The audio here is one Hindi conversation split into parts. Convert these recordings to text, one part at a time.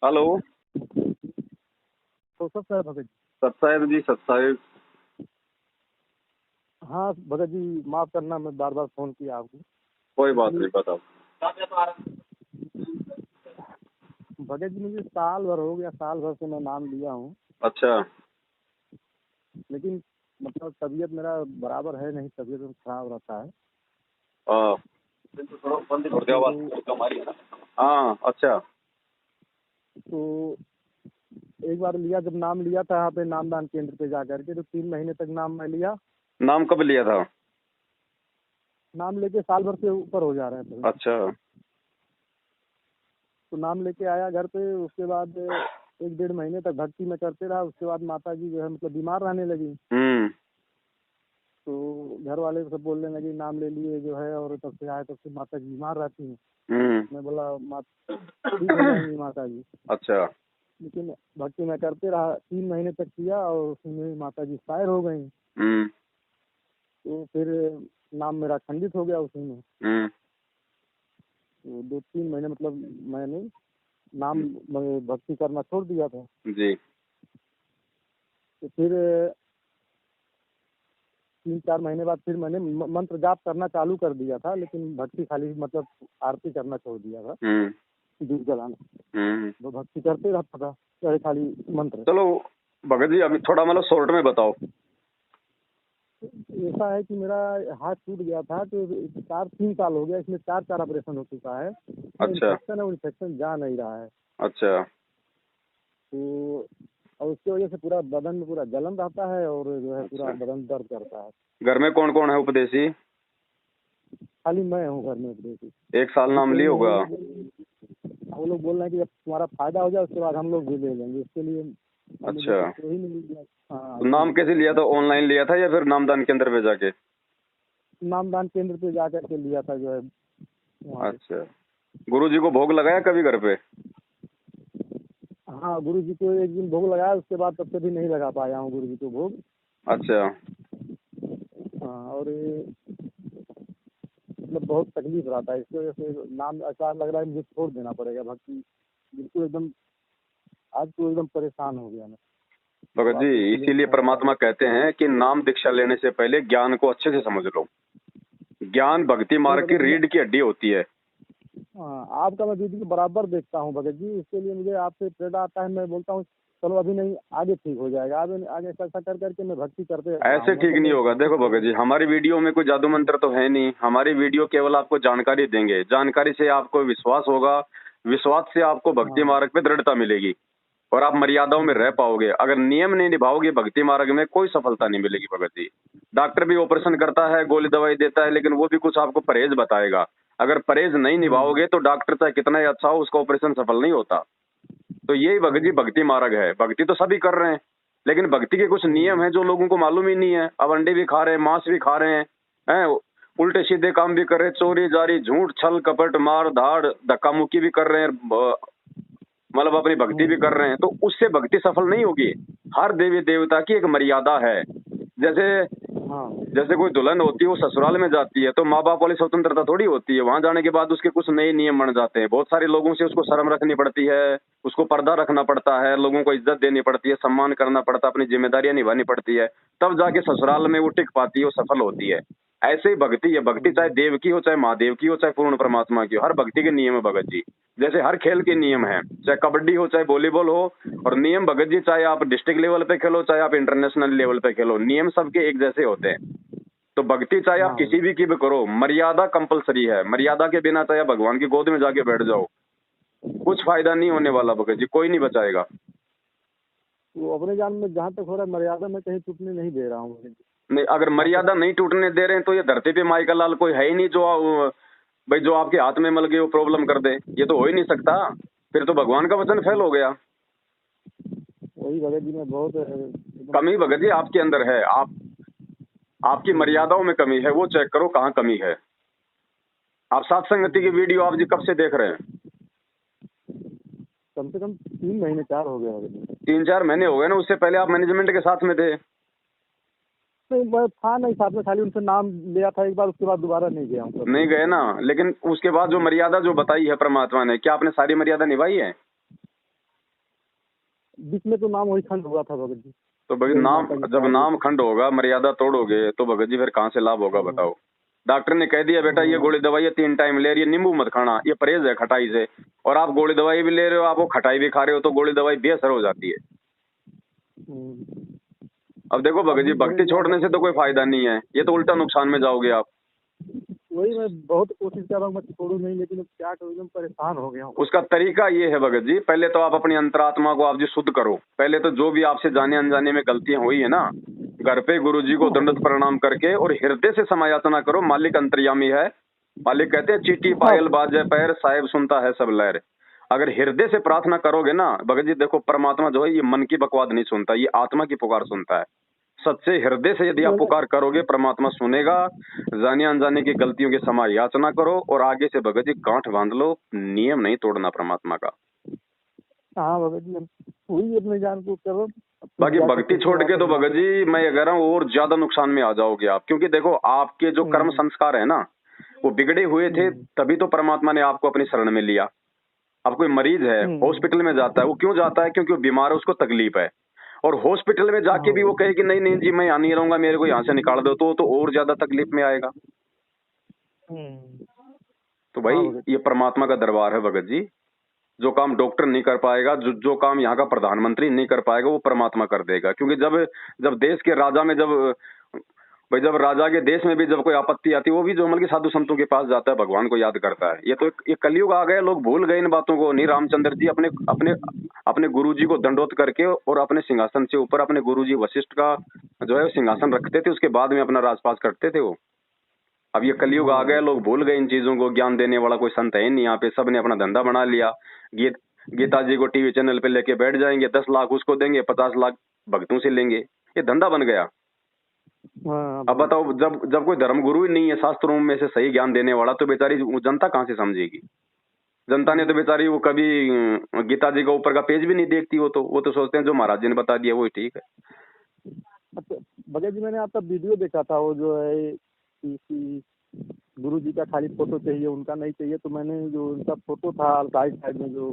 हेलो। तो सब सर भगत जी। सत्साहेब जी, सत्साहेब। हाँ भगत जी, माफ करना मैं बार बार फोन किया आपको। कोई बात नहीं, बताओ। भगत जी मुझे साल भर हो गया, साल भर से मैं नाम लिया हूँ, अच्छा। लेकिन मतलब तबीयत मेरा बराबर है नहीं, तबीयत तो खराब रहता है। हाँ। हाँ, अच्छा। तो एक बार लिया, जब नाम लिया था यहाँ पे नामदान केंद्र पे जा करके, तो 3 महीने तक नाम मैं लिया। नाम कब लिया था? नाम लेके साल भर से ऊपर हो जा रहे हैं। अच्छा। तो नाम लेके आया घर पे, उसके बाद 1-1.5 महीने तक भक्ति में करते रहा। उसके बाद माता जी जो है मतलब बीमार रहने लगी। तो घर वाले सब बोलने लगे नाम ले लिए जो है, और तब से आए तब से माता जी बीमार रहती हैं। मैं बोला माता ठीक हो जाएंगी माता जी। अच्छा। लेकिन भक्ति में करते रहा, 3 महीने तक किया और उसमें माता जी एक्सपायर हो गई। तो फिर नाम मेरा खंडित हो गया उसी में। तो 2-3 महीने मतलब मैंने नाम भक्ति करना छोड़ दिया था जी। तो फिर 3-4 महीने बाद फिर मैंने मंत्र जाप करना चालू कर दिया था, लेकिन भक्ति खाली मतलब आरती करना छोड़ दिया था, दीप जलाना। तो भक्ति करते रहता था, चाहे खाली मंत्र। चलो भगत जी, अभी थोड़ा मतलब शॉर्ट में बताओ। ऐसा है कि मेरा हाथ टूट गया था, तो 3 साल हो गया, इसमें 4 ऑपरेशन हो चुका है। अच्छा। इन्फेक्शन है, वो इन्फेक्शन जा नहीं रहा है। अच्छा। तो और उसकी वजह से पूरा बदन में पूरा जलन रहता है, और जो है पूरा बदन दर्द करता है। घर में कौन कौन है उपदेशी? खाली मैं हूँ घर में उपदेशी। 1 साल नाम लिया होगा। वो लोग बोल रहे हैं कि जब तुम्हारा फायदा हो जाए उसके बाद हम लोग भी ले लेंगे, इसके लिए। अच्छा। कोई नहीं लिया। हाँ, तो नाम कैसे लिया था? ऑनलाइन लिया था या फिर नामदान केंद्र पे जाके? नामदान केंद्र पे जाकर के लिया था जो है वहाँ पे। अच्छा। गुरु जी को भोग लगाया कभी घर पे? हाँ, गुरु जी को एक दिन भोग लगाया, उसके बाद तब से भी नहीं लगा पाया हूँ गुरु जी को भोग। अच्छा। हाँ, और मतलब बहुत तकलीफ रहता है, इसकी वजह से नाम ऐसा लग रहा है मुझे छोड़ देना पड़ेगा भक्ति। बिल्कुल एकदम आज तो एकदम परेशान हो गया मैं। भगत जी, इसीलिए परमात्मा कहते हैं कि नाम दीक्षा लेने से पहले ज्ञान को अच्छे से समझ लो। ज्ञान भक्ति मार्ग की रीढ़ की हड्डी होती है। हाँ, आपका मैं वीडियो बराबर देखता हूँ भगत जी, इसके लिए मुझे आपसे प्रेरणा आता है। मैं बोलता हूँ चलो अभी नहीं, आगे ठीक हो जाएगा, आगे ऐसा कर करके मैं भक्ति करते ऐसे ठीक नहीं होगा। देखो भगत जी, हमारी वीडियो में कोई जादू मंत्र तो है नहीं। हमारी वीडियो केवल आपको जानकारी देंगे। जानकारी से आपको विश्वास होगा, विश्वास से आपको भक्ति मार्ग पे दृढ़ता मिलेगी और आप मर्यादाओं में रह पाओगे। अगर नियम नहीं निभाओगे भक्ति मार्ग में, कोई सफलता नहीं मिलेगी भगत जी। डॉक्टर भी ऑपरेशन करता है, गोली दवाई देता है, लेकिन वो भी कुछ आपको परहेज बताएगा। अगर परहेज नहीं निभाओगे तो डॉक्टर चाहे कितना ही अच्छा हो, उसका ऑपरेशन सफल नहीं होता। तो यही भगत जी भक्ति मार्ग है। भक्ति तो सभी कर रहे हैं, लेकिन भक्ति के कुछ नियम हैं जो लोगों को मालूम ही नहीं है। अब अंडे भी खा रहे हैं, मांस भी खा रहे हैं, उल्टे सीधे काम भी कर रहे हैं, चोरी जारी झूठ छल कपट मार धाड़ धक्का मुक्की भी कर रहे हैं, मतलब अपनी भक्ति भी कर रहे हैं। तो उससे भक्ति सफल नहीं होगी। हर देवी देवता की एक मर्यादा है। जैसे कोई दुल्हन होती है, वो ससुराल में जाती है तो माँ बाप वाली स्वतंत्रता थोड़ी होती है। वहां जाने के बाद उसके कुछ नए नियम बन जाते हैं। बहुत सारे लोगों से उसको शर्म रखनी पड़ती है, उसको पर्दा रखना पड़ता है, लोगों को इज्जत देनी पड़ती है, सम्मान करना पड़ता है, अपनी जिम्मेदारियां निभानी पड़ती है। तब जाके ससुराल में वो टिक पाती है, वो सफल होती है। ऐसे ही भक्ति है। भक्ति चाहे देव की हो, चाहे महादेव की हो, चाहे पूर्ण परमात्मा की हो, हर भक्ति के नियम है भगत जी। जैसे हर खेल के नियम है, चाहे कबड्डी हो चाहे वॉलीबॉल हो। और नियम भगत जी, चाहे आप डिस्ट्रिक्ट लेवल पे खेलो चाहे आप इंटरनेशनल लेवल पे खेलो, नियम सबके एक जैसे होते हैं। तो भक्ति चाहे आप किसी भी की भी करो, मर्यादा कंपलसरी है। मर्यादा के बिना चाहे भगवान की गोद में जाके बैठ जाओ, कुछ फायदा नहीं होने वाला भगत जी, कोई नहीं बचाएगा। वो अपने जान में जहाँ तक हो रहा है मर्यादा में कहीं टूटने नहीं दे रहा हूँ। नहीं, अगर मर्यादा नहीं टूटने दे रहे हैं तो ये धरती पे माई का लाल कोई है ही नहीं जो भाई जो आपके हाथ में मल गए वो प्रॉब्लम कर दे। ये तो हो ही नहीं सकता। फिर तो भगवान का वचन फेल हो गया। वही भगत जी में बहुत कमी भगत जी आपके अंदर है। आपकी मर्यादाओं में कमी है, वो चेक करो कहाँ कमी है। आप सात संगति की वीडियो आप जी कब से देख रहे हैं? कम से कम 3 महीने 4 हो गए। 3-4 महीने हो गए ना। उससे पहले आप मैनेजमेंट के साथ में थे? नहीं, मैं था नहीं साथ में, खाली उनसे नाम लिया था एक बार, उसके बाद दोबारा नहीं गया हूँ। नहीं गए ना। लेकिन उसके बाद जो मर्यादा जो बताई है परमात्मा ने, क्या आपने सारी मर्यादा निभाई है? बीच में तो नाम वही खंड हुआ था भगत जी। तो भगत नाम, जब नाम खंड होगा, मर्यादा तोड़ोगे तो भगत जी फिर कहाँ से लाभ होगा बताओ। डॉक्टर ने कह दिया बेटा ये गोली दवाई 3 टाइम ले रही है, नींबू मत खाना, ये परहेज है खटाई से, और आप गोली दवाई भी ले रहे हो, आप वो खटाई भी खा रहे हो, तो गोली दवाई बेअसर हो जाती है। अब देखो भगत जी, भक्ति छोड़ने से तो कोई फायदा नहीं है, ये तो उल्टा नुकसान में जाओगे आप। वही मैं बहुत कोशिश कर रहा हूँ मैं छोड़ूं नहीं, लेकिन क्या करूँ, एकदम परेशान हो गया हूँ। उसका तरीका ये है भगत जी, पहले तो आप अपनी अंतरात्मा को आप जी शुद्ध करो। पहले तो जो भी आपसे जाने अनजाने में गलतियां हुई है ना, घर पे गुरुजी को दंडवत प्रणाम करके और हृदय से समायाचना करो। मालिक अंतर्यामी है, मालिक कहते हैं चीटी पायल बाजे पैर, साहेब सुनता है सब लहर। अगर हृदय से प्रार्थना करोगे ना भगत जी, देखो परमात्मा जो है ये मन की बकवाद नहीं सुनता, ये आत्मा की पुकार सुनता है। सच्चे हृदय से यदि आप पुकार करोगे, परमात्मा सुनेगा। जाने अनजाने की गलतियों की क्षमा याचना करो और आगे से भगत जी गांठ बांध लो, नियम नहीं तोड़ना परमात्मा का। हाँ भगत जी, वही अपने जान को करो। बाकी भक्ति छोड़ के तो भगत जी मैं ये कह रहा हूँ और ज्यादा नुकसान में आ जाओगे आप, क्योंकि देखो आपके जो कर्म संस्कार है ना वो बिगड़े हुए थे, तभी तो परमात्मा ने आपको अपनी शरण में लिया। अब कोई मरीज है हॉस्पिटल में जाता है, वो क्यों जाता है? क्योंकि वो बीमार है, उसको तकलीफ है। और हॉस्पिटल में जाके भी वो कहे कि नहीं नहीं जी मैं यहाँ नहीं रहूंगा, मेरे को यहाँ से निकाल दो, तो और ज्यादा तकलीफ में आएगा। तो भाई ये परमात्मा का दरबार है भगत जी। जो काम डॉक्टर नहीं कर पाएगा, जो काम यहाँ का प्रधानमंत्री नहीं कर पाएगा, वो परमात्मा कर देगा। क्योंकि जब देश के राजा में जब राजा के देश में भी जब कोई आपत्ति आती है, वो भी जो मतलब साधु संतों के पास जाता है, भगवान को याद करता है। ये तो ये कलयुग आ गए, लोग भूल गए इन बातों को। नहीं, रामचंद्र जी अपने अपने अपने गुरुजी को दंडोत करके और अपने सिंहासन से ऊपर अपने गुरुजी वशिष्ठ का जो है सिंहासन रखते थे, उसके बाद में अपना राजपास करते थे वो। अब ये कलयुग आ गए, लोग भूल गए इन चीजों को। ज्ञान देने वाला कोई संत है नहीं यहाँ पे, सबने अपना धंधा बना लिया। गीता जी को टीवी चैनल पे लेके बैठ जाएंगे, 10 लाख उसको देंगे, 50 लाख भक्तों से लेंगे, ये धंधा बन गया। अब बताओ, जब कोई धर्म गुरु ही नहीं है शास्त्रों में से सही ज्ञान देने वाला, तो बेचारी जनता कहाँ से समझेगी? जनता ने तो बेचारी वो कभी गीता जी का ऊपर का पेज भी नहीं देखती, वो तो सोचते हैं जो महाराज जी ने बता दिया वो ठीक है। अच्छा भगत जी, मैंने आपका वीडियो देखा था, वो जो है गुरु जी का खाली फोटो चाहिए, उनका नहीं चाहिए, तो मैंने जो उनका फोटो था साइड में जो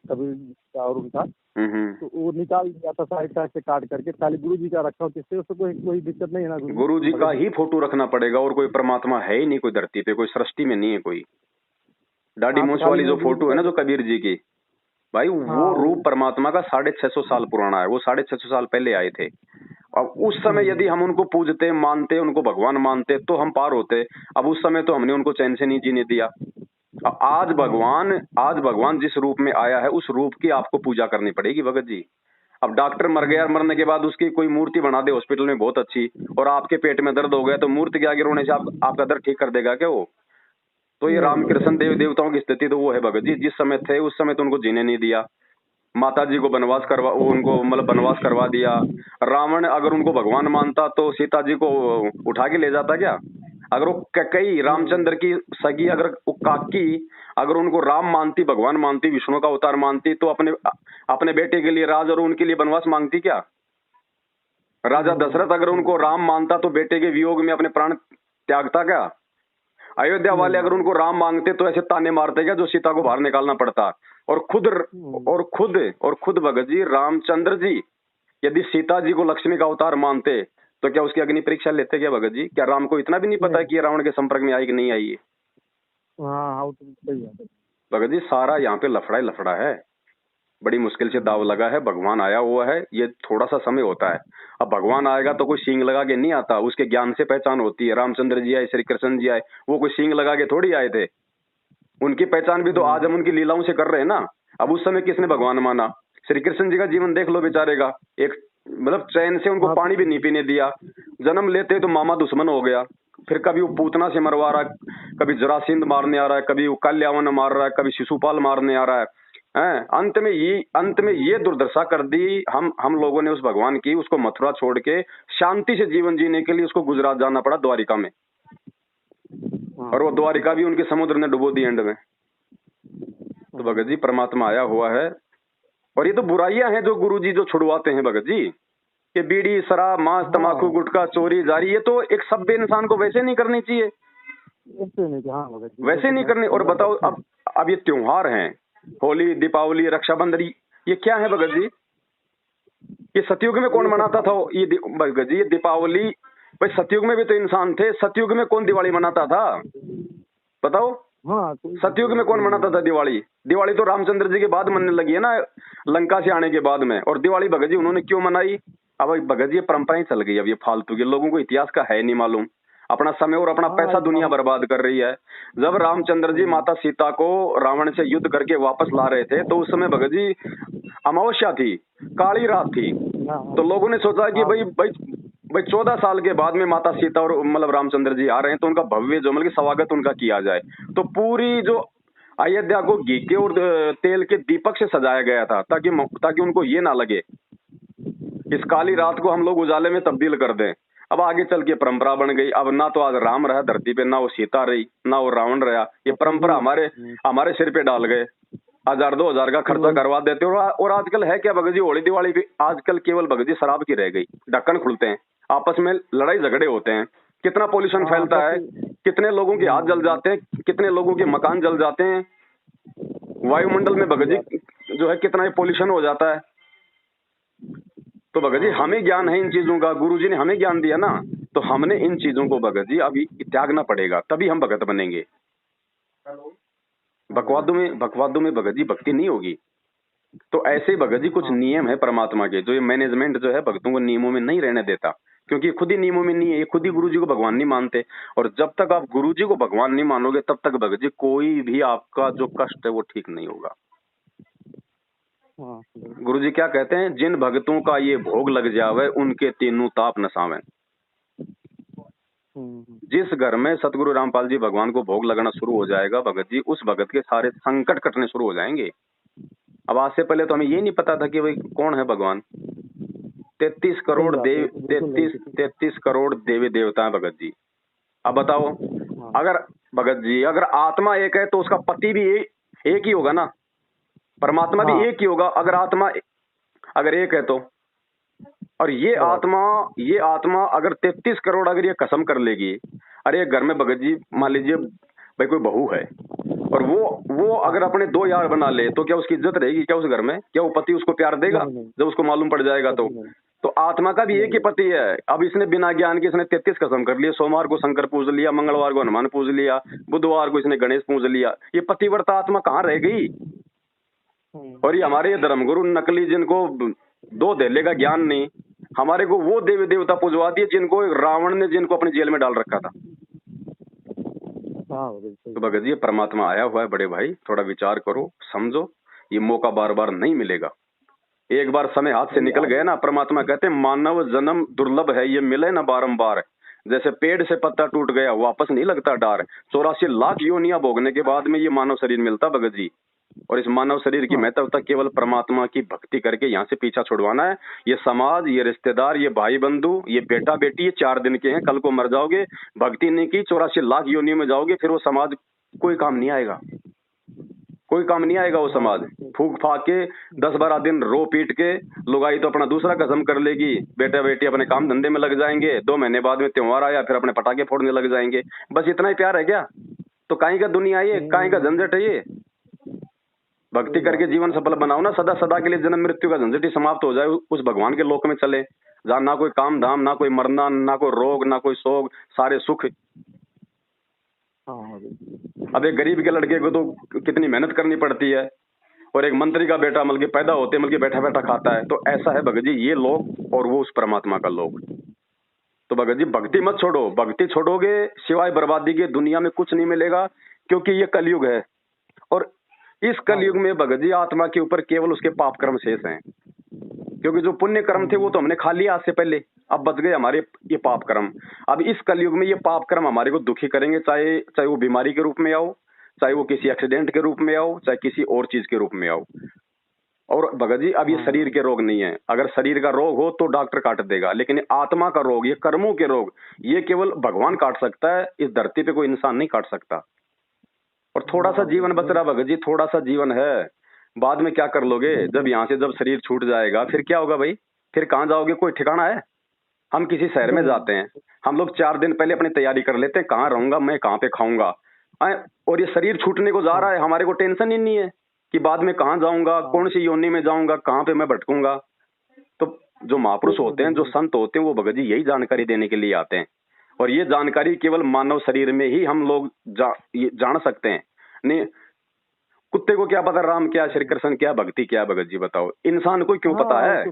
कबीर और उनका, तो वो निकाल दिया था साइड से काट करके, खाली गुरु जी का रखा हूँ। किससे उससे कोई दिक्कत नहीं है ना? गुरु जी का ही फोटो रखना पड़ेगा, और कोई परमात्मा है ही नहीं कोई धरती पे, कोई सृष्टि में नहीं है कोई। दाढ़ी मूंछ वाली जो फोटो है ना जो कबीर जी की, भाई वो रूप परमात्मा का 650 साल पुराना है, वो 650 साल पहले आए थे। अब उस समय यदि हम उनको पूजते मानते, उनको भगवान मानते, तो हम पार होते। अब उस समय तो हमने उनको चैन से नहीं जीने दिया। आज भगवान जिस रूप में आया है, उस रूप की आपको पूजा करनी पड़ेगी भगत जी। अब डॉक्टर मर गया, मरने के बाद उसकी कोई मूर्ति बना दे हॉस्पिटल में बहुत अच्छी, और आपके पेट में दर्द हो गया, तो मूर्ति के आगे रोने से आपका दर्द ठीक कर देगा क्या वो? तो ये रामकृष्ण देवताओं की स्थिति तो वो है भगत जी। जिस समय थे उस समय तो उनको जीने नहीं दिया। माता जी को उनको मतलब बनवास करवा दिया। रावण अगर उनको भगवान मानता तो सीता जी को उठा के ले जाता क्या? अगर वो कई रामचंद्र की सगी अगर वो काकी अगर उनको राम मानती, भगवान मानती, विष्णु का अवतार मानती, तो अपने बेटे के लिए राज और उनके लिए बनवास मांगती क्या? राजा दशरथ अगर उनको राम मानता तो बेटे के वियोग में अपने प्राण त्यागता क्या? अयोध्या वाले अगर उनको राम मांगते तो ऐसे ताने मारते क्या जो सीता को बाहर निकालना पड़ता? और खुद भगत जी रामचंद्र जी यदि सीता जी को लक्ष्मी का अवतार मानते तो क्या उसकी अग्नि परीक्षा लेते क्या भगत जी? क्या राम को इतना भी नहीं पता कि रावण के संपर्क में आई कि नहीं आई है? भगत जी सारा यहाँ पे लफड़ा है। बड़ी मुश्किल से दाव लगा है, भगवान आया हुआ है, ये थोड़ा सा समय होता है। अब भगवान आएगा तो कोई सींग लगा के नहीं आता, उसके ज्ञान से पहचान होती है। रामचंद्र जी आए, श्री कृष्ण जी आए, वो कोई सींग लगा के थोड़ी आए थे। उनकी पहचान भी तो आज हम उनकी लीलाओं से कर रहे हैं ना। अब उस समय किसने भगवान माना? श्री कृष्ण जी का जीवन देख लो बेचारे का, एक मतलब चैन से उनको पानी भी नहीं पीने दिया। जन्म लेते तो मामा दुश्मन हो गया, फिर कभी वो पूतना से मरवा रहा है, कभी जरासिंध मारने आ रहा है, कभी वो कल्यावन मार रहा है, कभी शिशुपाल मारने आ रहा है। अंत में ये दुर्दशा कर दी हम लोगों ने उस भगवान की। उसको मथुरा छोड़ के शांति से जीवन जीने के लिए उसको गुजरात जाना पड़ा, द्वारिका में। और वो द्वारिका भी उनके समुद्र ने डुबो दी एंड में। तो भगत जी परमात्मा आया हुआ है। और ये तो बुराइयां हैं जो गुरुजी जो छुड़वाते हैं भगत जी, कि बीड़ी, शराब, मांस, तंबाकू, गुटखा, चोरी, जारी, ये तो एक सभ्य इंसान को वैसे नहीं करनी चाहिए, वैसे नहीं करनी। और बताओ अब ये त्योहार हैं, होली, दीपावली, रक्षाबंधन, ये क्या है भगत जी? ये सतयुग में कौन मनाता था भगत जी ये दीपावली? भाई सतयुग में भी तो इंसान थे, सतयुग में कौन दिवाली मनाता था बताओ? हाँ सतयुग में कौन मनाता था दिवाली? दिवाली तो रामचंद्र जी के बाद मनने लगी है ना, लंका से आने के बाद में। और दिवाली भगत जी उन्होंने क्यों मनाई? अब भगत जी ये परंपराएं चल गई, अब ये फालतू के, लोगों को इतिहास का है नहीं मालूम, अपना समय और अपना पैसा दुनिया बर्बाद कर रही है। जब रामचंद्र जी माता सीता को रावण से युद्ध करके वापस ला रहे थे तो उस समय भगत जी अमावस्या थी, काली रात थी। तो लोगों ने सोचा कि भाई 14 साल के बाद में माता सीता और मतलब रामचंद्र जी आ रहे हैं तो उनका भव्य जो मतलब स्वागत उनका किया जाए। तो पूरी जो अयोध्या को घी के और तेल के दीपक से सजाया गया था ताकि उनको ये ना लगे इस काली रात को हम लोग उजाले में तब्दील कर दें। अब आगे चल के परंपरा बन गई। अब ना तो आज राम रहा धरती पे, ना वो सीता रही, ना वो रावण रहा। ये परंपरा हमारे सिर पे डाल गए, 1000-2000 का खर्चा करवा देते। और आजकल है क्या भगत जी, होली दिवाली भी आजकल केवल भगत जी शराब की रह गई। ढक्कन खुलते हैं, आपस में लड़ाई झगड़े होते हैं, कितना पोल्यूशन फैलता है, कितने लोगों के हाथ जल जाते हैं, कितने लोगों के मकान जल जाते हैं, वायुमंडल में भगत जी जो है कितना पोल्यूशन हो जाता है। तो भगत जी हमें ज्ञान है इन चीजों का, गुरु जी ने हमें ज्ञान दिया ना, तो हमने इन चीजों को भगत जी अभी त्यागना पड़ेगा, तभी हम भगत बनेंगे। बकवादों में भगत जी भक्ति नहीं होगी। तो ऐसे भगत जी कुछ नियम है परमात्मा के, जो ये मैनेजमेंट जो है भक्तों को नियमों में नहीं रहने देता, क्योंकि ये खुद ही नियमों में नहीं है, ये खुद ही गुरु जी को भगवान नहीं मानते। और जब तक आप गुरु जी को भगवान नहीं मानोगे तब तक भगत जी कोई भी आपका जो कष्ट है वो ठीक नहीं होगा। गुरु जी क्या कहते हैं, जिन भक्तों का ये भोग लग जावे उनके तीनों ताप नसावें। जिस घर में सतगुरु रामपाल जी भगवान को भोग लगना शुरू हो जाएगा भगत जी, उस भगत के सारे संकट कटने शुरू हो जाएंगे। अब आज से पहले तो हमें ये नहीं पता था कि भाई कौन है भगवान। 33 करोड़ देवी देवता है भगत जी। अब बताओ, अगर भगत जी अगर आत्मा एक है तो उसका पति भी एक ही होगा ना, परमात्मा भी एक ही होगा अगर आत्मा अगर एक है तो। और ये आत्मा अगर 33 करोड़ अगर ये कसम कर लेगी, अरे घर में भगत जी मान लीजिए भाई कोई बहू है और वो अगर अपने 2 यार बना ले तो क्या उसकी इज्जत रहेगी क्या उस घर में? क्या वो पति उसको प्यार देगा जब उसको मालूम पड़ जाएगा? तो आत्मा का भी एक ही पति है। अब इसने बिना ज्ञान के इसने 33 कसम कर लिए, सोमवार को शंकर पूज लिया, मंगलवार को हनुमान पूज लिया, बुधवार को इसने गणेश पूज लिया। ये पतिव्रता आत्मा कहाँ रह गई? और ये हमारे धर्मगुरु नकली, जिनको 2 धेले का ज्ञान नहीं, हमारे को वो देवी देवता पूजवा दिए जिनको रावण ने जिनको अपनी जेल में डाल रखा था। तो भगत जी परमात्मा आया हुआ है बड़े भाई, थोड़ा विचार करो, समझो, ये मौका बार बार नहीं मिलेगा। एक बार समय हाथ से निकल गया ना, परमात्मा कहते हैं मानव जन्म दुर्लभ है, ये मिले ना बारंबार। जैसे पेड़ से पत्ता टूट गया वापस नहीं लगता डार। 84 लाख योनियां भोगने के बाद में ये मानव शरीर मिलता भगत जी। और इस मानव शरीर की महत्वता केवल परमात्मा की भक्ति करके यहाँ से पीछा छुड़वाना है। ये समाज, ये रिश्तेदार, ये भाई बंधु, ये बेटा बेटी, ये 4 दिन के हैं, कल को मर जाओगे, भक्ति नहीं की 84 लाख योनियों में जाओगे, फिर वो समाज कोई काम नहीं आएगा, कोई काम नहीं आएगा। वो समाज फूक फाक के 10-12 दिन रो पीट के लुगाई तो अपना दूसरा कसम कर लेगी, बेटा बेटी अपने काम धंधे में लग जाएंगे, 2 महीने बाद में त्योहार आया फिर अपने पटाखे फोड़ने लग जाएंगे। बस इतना ही प्यार है क्या? तो काहे का दुनिया है ये, काहे का झंझट है ये? भक्ति करके जीवन सफल बनाओ ना, सदा सदा के लिए जन्म मृत्यु का झंझट ही समाप्त हो जाए, उस भगवान के लोक में चले जहाँ ना कोई काम धाम, ना कोई मरना, ना कोई रोग, ना कोई शोक, सारे सुख। अब एक गरीब के लड़के को तो कितनी मेहनत करनी पड़ती है, और एक मंत्री का बेटा मतलब पैदा होते मतलब बैठा बैठा खाता है। तो ऐसा है भगत जी ये लोग और वो उस परमात्मा का लोग। तो भगत जी भक्ति मत छोड़ो, भक्ति छोड़ोगे सिवाय बर्बादी के दुनिया में कुछ नहीं मिलेगा, क्योंकि ये कलयुग है। और इस कलयुग में भगत जी आत्मा के ऊपर केवल उसके पाप कर्म शेष हैं, क्योंकि जो पुण्य कर्म थे वो तो हमने खा लिया आज से पहले, अब बच गए हमारे ये पाप कर्म। अब इस कलयुग में ये पाप कर्म हमारे को दुखी करेंगे, चाहे वो बीमारी के रूप में आओ, चाहे वो किसी एक्सीडेंट के रूप में आओ, चाहे किसी और चीज के रूप में आओ। और भगत जी अब ये शरीर के रोग नहीं है, अगर शरीर का रोग हो तो डॉक्टर काट देगा, लेकिन आत्मा का रोग, ये कर्मों के रोग, ये केवल भगवान काट सकता है, इस धरती पे कोई इंसान नहीं काट सकता। और थोड़ा सा जीवन बच रहा भगत जी, थोड़ा सा जीवन है, बाद में क्या कर लोगे? जब यहाँ से जब शरीर छूट जाएगा फिर क्या होगा भाई? फिर कहाँ जाओगे? कोई ठिकाना है? हम किसी शहर में जाते हैं, हम लोग 4 दिन पहले अपनी तैयारी कर लेते हैं, कहाँ रहूंगा मैं, कहाँ पे खाऊंगा। और ये शरीर छूटने को जा रहा है, हमारे को टेंशन ही नहीं है कि बाद में कहाँ जाऊंगा, कौन सी योनि में जाऊंगा, कहाँ पे मैं भटकूंगा। तो जो महापुरुष होते हैं, जो संत होते हैं, वो भगत जी यही जानकारी देने के लिए आते हैं। और ये जानकारी केवल मानव शरीर में ही हम लोग जान सकते हैं। नहीं, कुत्ते को क्या पता राम क्या, श्री कृष्ण क्या, भक्ति क्या? भगत जी बताओ, इंसान को क्यों पता है?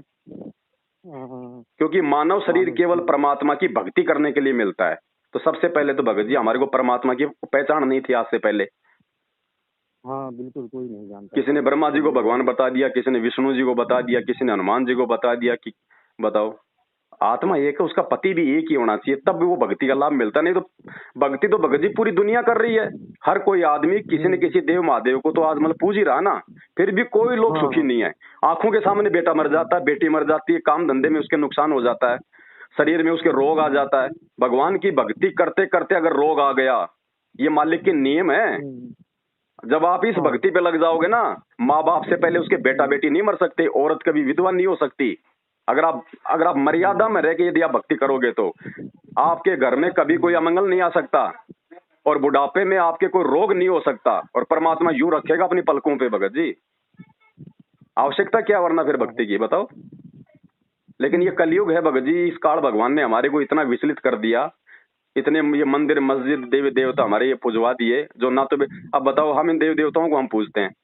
क्योंकि मानव शरीर केवल परमात्मा की भक्ति करने के लिए मिलता है। तो सबसे पहले तो भगत जी हमारे को परमात्मा की पहचान नहीं थी आज से पहले। हाँ बिल्कुल, कोई नहीं जानता। किसी ने ब्रह्मा जी को भगवान बता दिया, किसी ने विष्णु जी को बता दिया, किसी ने हनुमान जी को बता दिया कि बताओ, आत्मा एक है, उसका पति भी एक ही होना चाहिए, तब भी वो भक्ति का लाभ मिलता। नहीं तो भक्ति तो भगत जी पूरी दुनिया कर रही है। हर कोई आदमी किसी न किसी देव महादेव को तो आज मतलब पूज ही रहा ना, फिर भी कोई लोग सुखी नहीं है। आंखों के सामने बेटा मर जाता है, बेटी मर जाती है, काम धंधे में उसके नुकसान हो जाता है, शरीर में उसके रोग आ जाता है। भगवान की भक्ति करते करते अगर रोग आ गया, ये मालिक के नियम है। जब आप इस भक्ति पे लग जाओगे ना, माँ बाप से पहले उसके बेटा बेटी नहीं मर सकते, औरत कभी विधवा नहीं हो सकती। अगर आप मर्यादा में रह के यदि आप भक्ति करोगे तो आपके घर में कभी कोई अमंगल नहीं आ सकता, और बुढ़ापे में आपके कोई रोग नहीं हो सकता, और परमात्मा यूं रखेगा अपनी पलकों पे। भगत जी आवश्यकता क्या वरना फिर भक्ति की, बताओ। लेकिन ये कलयुग है भगत जी, इस काल भगवान ने हमारे को इतना विचलित कर दिया, इतने ये मंदिर मस्जिद देवी देवता हमारे ये पुजवा दिए, जो ना तो अब बताओ हम इन देवी देवताओं को हम पूजते हैं।